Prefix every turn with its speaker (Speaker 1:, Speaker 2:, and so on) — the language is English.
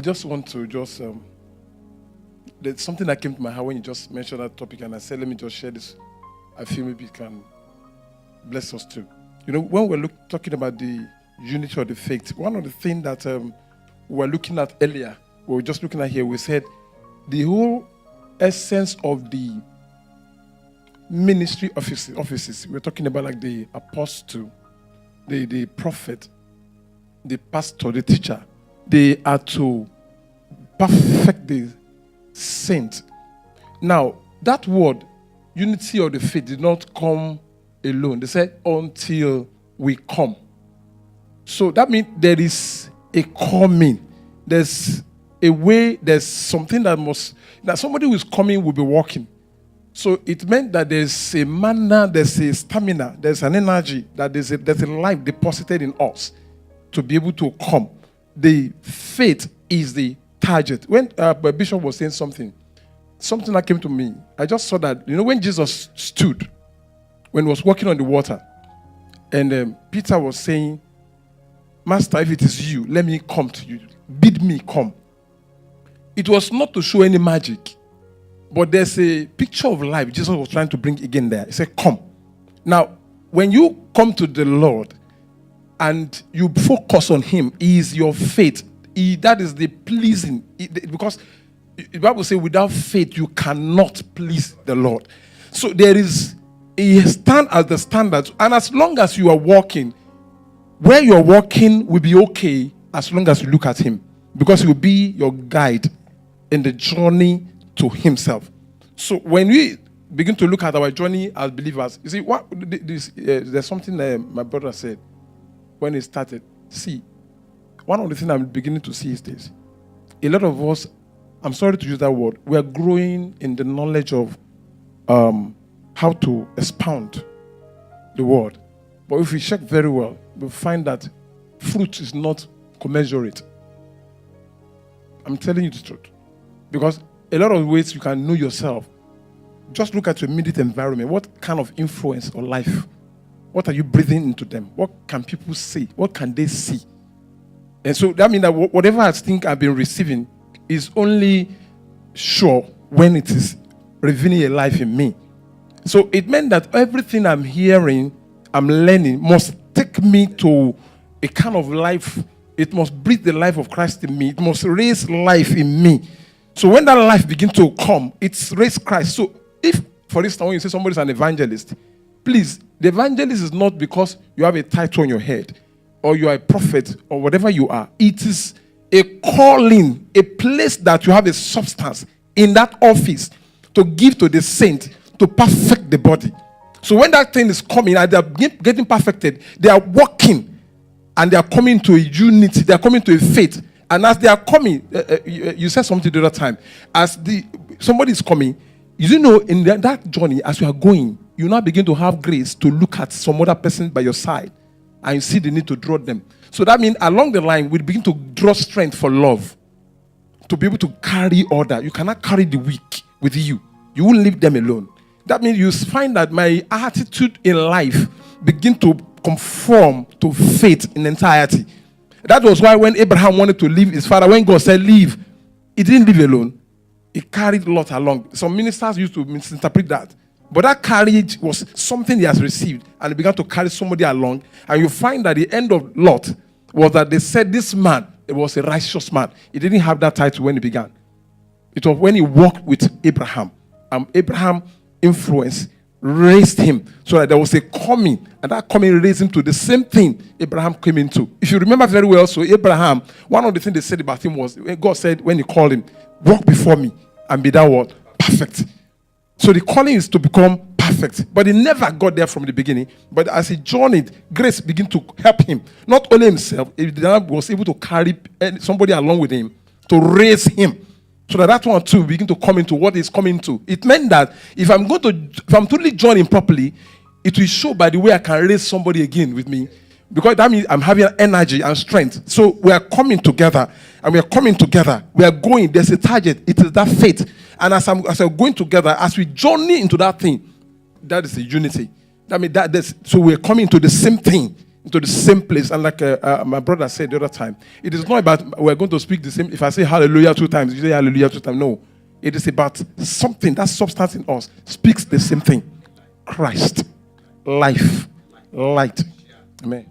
Speaker 1: just want to there's something that came to my heart when you just mentioned that topic, and I said, let me just share this. I feel maybe it can bless us too. When we're talking about the unity of the faith, one of the things that we were looking at earlier, we were just looking at here, we said the whole essence of the ministry offices. We're talking about like the apostle, the prophet, the pastor, the teacher. They are to perfect the saint. Now, that word, unity of the faith, did not come alone. They said, until we come. So that means there is a coming. There's a way, there's something that somebody who is coming will be walking. So it meant that there's a manner, there's a stamina, there's an energy, that there's a life deposited in us to be able to come. The faith is the target. When Bishop was saying something that came to me, I just saw that, when Jesus stood, when he was walking on the water, and Peter was saying, Master, if it is you, let me come to you. Bid me come. It was not to show any magic, but there's a picture of life Jesus was trying to bring again there. He said, come. Now, when you come to the Lord and you focus on him, he is your faith. That is the pleasing. Because the Bible says without faith, you cannot please the Lord. So there is a stand as the standard. And as long as you are walking, where you are walking will be okay as long as you look at him. Because he will be your guide in the journey to himself. So when we begin to look at our journey as believers, you see, there's something my brother said when he started. See, one of the things I'm beginning to see is this. A lot of us, I'm sorry to use that word, we are growing in the knowledge of how to expound the word. But if we check very well, we'll find that fruit is not commensurate. I'm telling you the truth. Because a lot of ways you can know yourself. Just look at your immediate environment. What kind of influence or life? What are you breathing into them? What can people say? What can they see? And so that means that whatever I think I've been receiving is only sure when it is revealing a life in me. So it meant that everything I'm hearing, I'm learning, must take me to a kind of life. It must breathe the life of Christ in me. It must raise life in me. So when that life begins to come, it's raised Christ. So if, for instance, when you say somebody's an evangelist, please, the evangelist is not because you have a title on your head or you are a prophet or whatever you are. It is a calling, a place that you have a substance in that office to give to the saint to perfect the body. So when that thing is coming and they are getting perfected, they are walking and they are coming to a unity, they are coming to a faith. And as they are coming, you said something the other time, as somebody is coming, you know, in that journey, as you are going, you now begin to have grace to look at some other person by your side and you see the need to draw them. So that means along the line, we begin to draw strength for love, to be able to carry order. You cannot carry the weak with you. You won't leave them alone. That means you find that my attitude in life begin to conform to faith in entirety. That was why when Abraham wanted to leave his father, when God said leave, he didn't leave alone. He carried Lot along. Some ministers used to misinterpret that. But that carriage was something he has received. And he began to carry somebody along. And you find that the end of Lot was that they said this man, it was a righteous man. He didn't have that title when he began. It was when he walked with Abraham. And Abraham influence raised him so that there was a coming, and that coming raised him to the same thing Abraham came into. If you remember very well, so Abraham, one of the things they said about him was, God said when he called him, walk before me and be that what? Perfect. So the calling is to become perfect. But he never got there from the beginning. But as he journeyed, grace began to help him. Not only himself, he was able to carry somebody along with him to raise him. So that one too begin to come into what is coming to. It meant that if I'm totally joining properly, it will show by the way I can raise somebody again with me. Because that means I'm having energy and strength. So we are coming together. And we are coming together. We are going. There's a target. It is that faith. And as we're going together, as we journey into that thing, that is the unity. That means so we're coming to the same thing. into the same place. And like my brother said the other time, it is not about we're going to speak the same. If I say hallelujah 2 times, you say hallelujah 2 times. No. It is about something, that substance in us speaks the same thing. Christ, life, light. Amen.